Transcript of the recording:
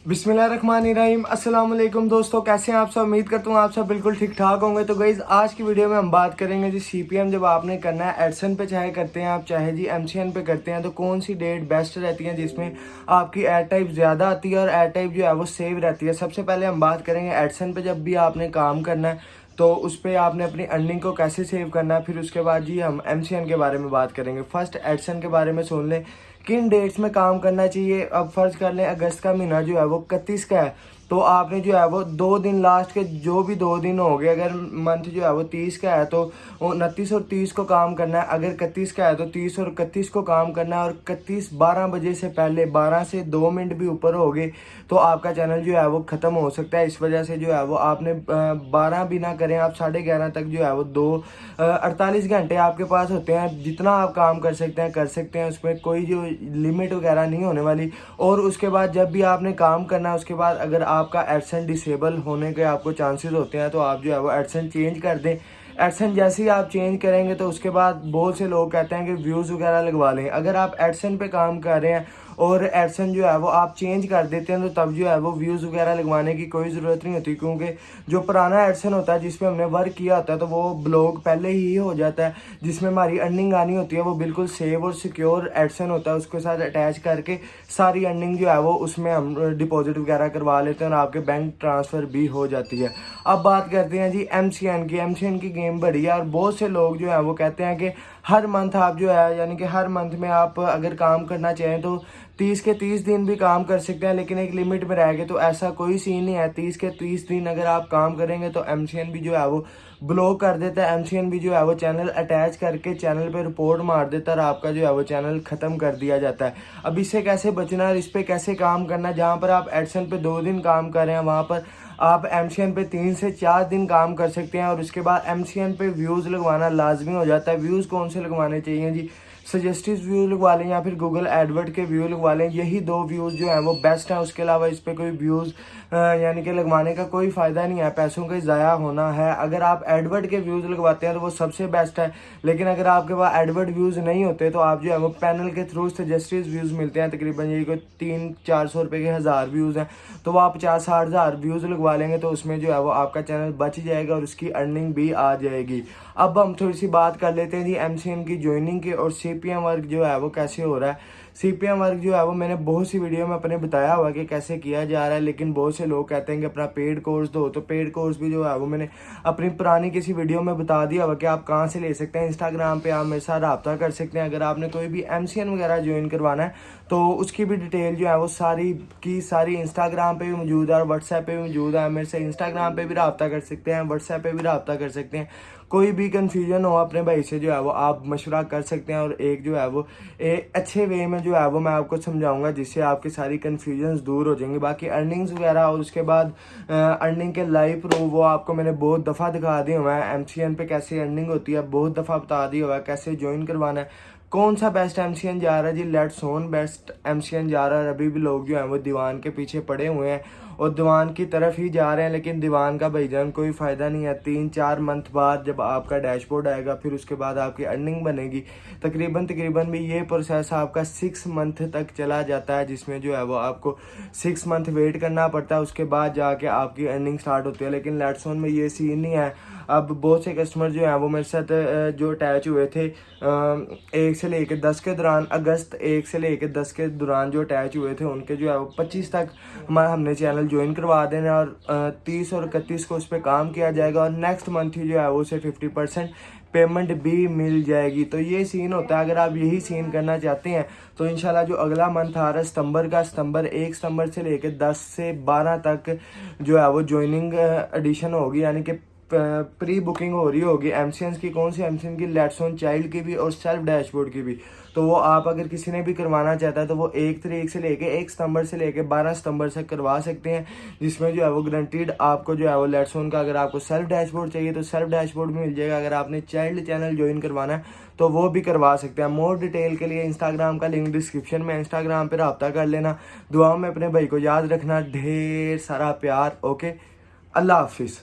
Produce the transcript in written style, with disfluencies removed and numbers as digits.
बिस्मिल्लाहिर्रहमानिर्रहीम। अस्सलाम वालेकुम दोस्तों, कैसे हैं आप सब। उम्मीद करता हूँ आप सब बिल्कुल ठीक ठाक होंगे। तो गाइज़ आज की वीडियो में हम बात करेंगे जी सीपीएम जब आपने करना है एडसन पे चाहे करते हैं आप चाहे जी एमसीएन पे करते हैं तो कौन सी डेट बेस्ट रहती है जिसमें आपकी एड टाइप ज़्यादा आती है और एड टाइप जो है वो सेव रहती है। सबसे पहले हम बात करेंगे एडसन पे जब भी आपने काम करना है तो उस पर आपने अपनी अर्निंग को कैसे सेव करना है। फिर उसके बाद जी हम एमसीएन के बारे में बात करेंगे। फर्स्ट एडसन के बारे में सुन लें किन डेट्स में काम करना चाहिए। अब फर्ज कर लें अगस्त का महीना जो है वो 31 का है तो आपने जो है वो 2 दिन लास्ट के जो भी 2 दिन हो गए, अगर मंथ जो है वो 30 का है तो 29 और 30 को काम करना है। अगर 31 का है तो 30 और 31 को काम करना है। और 31 12 बजे से पहले 12 से 2 मिनट भी ऊपर हो गए तो आपका चैनल जो है वो ख़त्म हो सकता है। इस वजह से जो है वो आपने 12 भी ना करें, आप 11:30 तक जो है वो 48 घंटे आपके पास होते हैं। जितना आप काम कर सकते हैं उसमें कोई जो लिमिट वगैरह नहीं होने वाली। और उसके बाद जब भी आपने काम करना है उसके बाद अगर आपका एडसेंट डिसेबल होने के आपको चांसेस होते हैं तो आप जो है वो एडसेंट चेंज कर दें। एडसेंट जैसे ही आप चेंज करेंगे तो उसके बाद बहुत से लोग कहते हैं कि व्यूज़ वगैरह लगवा लें। अगर आप एडसेंट पे काम कर रहे हैं और एडसेंट जो है वो आप चेंज कर देते हैं तो तब जो है वो व्यूज़ वगैरह लगवाने की कोई ज़रूरत नहीं होती, क्योंकि जो पुराना एडसेंट होता है जिसमें हमने वर्क किया होता है तो वो ब्लॉग पहले ही हो जाता है। जिसमें हमारी अर्निंग आनी होती है वो बिल्कुल सेव और सिक्योर एडसेंट होता है, उसके साथ अटैच करके सारी अर्निंग जो है वो उसमें हम डिपॉजिट वगैरह करवा लेते हैं और आपके बैंक ट्रांसफ़र भी हो जाती है। अब बात करते हैं जी एमसीएन की। एमसीएन की गेम बड़ी है और बहुत से लोग जो है वो कहते हैं कि हर मंथ आप जो है यानी कि हर मंथ में आप अगर काम करना चाहें तो 30 के 30 दिन भी काम कर सकते हैं, लेकिन एक लिमिट में रह गए। तो ऐसा कोई सीन नहीं है। 30 के 30 दिन अगर आप काम करेंगे तो एमसीएन भी जो है वो ब्लॉक कर देता है। एमसीएन भी जो है वो चैनल अटैच करके चैनल पे रिपोर्ट मार देता है और आपका जो है वो चैनल ख़त्म कर दिया जाता है। अब इससे कैसे बचना है और इस पर कैसे काम करना है। जहाँ पर आप एडसन पे 2 दिन काम कर रहे हैं वहाँ पर आप एमसीएन पे 3 से 4 दिन काम कर सकते हैं। और उसके बाद एमसीएन पे व्यूज़ लगवाना लाजमी हो जाता है। व्यूज़ कौन से लगवाने चाहिए जी, सजेस्टिव व्यू लगवा लें या फिर गूगल एडवर्ड के व्यू लगवा लें। यही 2 व्यूज़ जो हैं वो बेस्ट हैं। उसके अलावा इस पर कोई व्यूज़ यानी कि लगवाने का कोई फ़ायदा नहीं है, पैसों का ज़ाया होना है। अगर आप एडवर्ड के व्यूज़ लगवाते हैं तो वो सबसे बेस्ट है, लेकिन अगर आपके पास एडवर्ड व्यूज़ नहीं होते तो आप जो है वो पैनल के थ्रू सजेस्टिव व्यूज़ मिलते हैं। तकरीबन यही कोई 300-400 रुपये के 1000 व्यूज़ हैं तो वो आप 50-60 हज़ार व्यूज़ लगवा लेंगे तो उसमें जो है वो आपका चैनल बच जाएगा और उसकी अर्निंग भी आ जाएगी। अब हम थोड़ी सी बात कर लेते हैं जी एमसीएन की ज्वाइनिंग की और सीपीएम वर्क जो है वो कैसे हो रहा है। सीपीएम वर्क जो है वो मैंने बहुत सी वीडियो में अपने बताया हुआ कि कैसे किया जा रहा है, लेकिन बहुत से लोग कहते हैं कि अपना पेड कोर्स दो। तो पेड कोर्स भी जो है वो मैंने अपनी पुरानी किसी वीडियो में बता दिया हुआ कि आप कहाँ से ले सकते हैं। इंस्टाग्राम पे आप मेरे साथ रब्ता कर सकते हैं। अगर आपने कोई भी एमसीएन वगैरह ज्वाइन करवाना है तो उसकी भी डिटेल जो है वो सारी की सारी इंस्टाग्राम पे भी मौजूद है और व्हाट्सएप पे भी मौजूद है। मेरे से इंस्टाग्राम पे भी रब्ता कर सकते हैं, व्हाट्सएप पे भी रब्ता कर सकते हैं। कोई भी कन्फ्यूजन हो अपने भाई से जो है वो आप मशवरा कर सकते हैं और एक जो है वो एक अच्छे वे में जो है वो मैं आपको समझाऊंगा जिससे आपकी सारी कन्फ्यूजन्स दूर हो जाएंगी। बाकी अर्निंग्स वगैरह और उसके बाद अर्निंग के लाइव प्रूफ वो आपको मैंने बहुत दफ़ा दिखा दिए हुआ है। एमसीएन पे कैसे अर्निंग होती है बहुत दफ़ा बता दिया हुआ है, कैसे ज्वाइन करवाना है। कौन सा बेस्ट एमसीएन जा रहा है जी, लेट्स ऑन बेस्ट एमसीएन जा रहा है। अभी भी लोग जो हैं वो दीवान के पीछे पड़े हुए हैं और दीवान की तरफ ही जा रहे हैं, लेकिन दीवान का भाईजान कोई फ़ायदा नहीं है। 3-4 मंथ बाद जब आपका डैशबोर्ड आएगा फिर उसके बाद आपकी अर्निंग बनेगी। तकरीबन भी ये प्रोसेस आपका 6 मंथ तक चला जाता है, जिसमें जो है वो आपको 6 मंथ वेट करना पड़ता है। उसके बाद जाके आपकी अर्निंग स्टार्ट होती है। लेकिन लेट्स ऑन में ये सीन नहीं है। अब बहुत से कस्टमर जो हैं वो मेरे साथ जो अटैच हुए थे 1 से लेकर 10 के दौरान, अगस्त 1 से लेकर 10 के दौरान जो अटैच हुए थे उनके जो है वो 25 तक हमने चैनल ज्वाइन करवा देना और 30 और 31 को उस पर काम किया जाएगा और नेक्स्ट मंथ ही जो है वो उसे 50% पेमेंट भी मिल जाएगी। तो ये सीन होता है। अगर आप यही सीन करना चाहते हैं तो इंशाल्लाह जो अगला मंथ आ रहा है सितंबर का, सितंबर 1 सितंबर से लेकर 10 से 12 तक जो है वो ज्वाइनिंग एडिशन होगी, यानी कि प्री बुकिंग हो रही होगी एमसीएन की। कौन सी एमसीएन की, लेट्स ऑन चाइल्ड की भी और सेल्फ डैशबोर्ड की भी। तो वो आप अगर किसी ने भी करवाना चाहता है तो वो 1 तारीख से लेके 1 सितंबर से लेके 12 सितंबर तक करवा सकते हैं, जिसमें जो है वो गारंटीड आपको जो है वो लेट्स ऑन का अगर आपको सेल्फ डैशबोर्ड चाहिए तो सेल्फ डैशबोर्ड भी मिल जाएगा। अगर आपने चाइल्ड चैनल ज्वाइन करवाना है तो वो भी करवा सकते हैं। मोर डिटेल के लिए इंस्टाग्राम का लिंक डिस्क्रिप्शन में, इंस्टाग्राम पर रब्ता कर लेना। दुआ में अपने भाई को याद रखना, ढेर सारा प्यार। ओके, अल्लाह हाफिज़।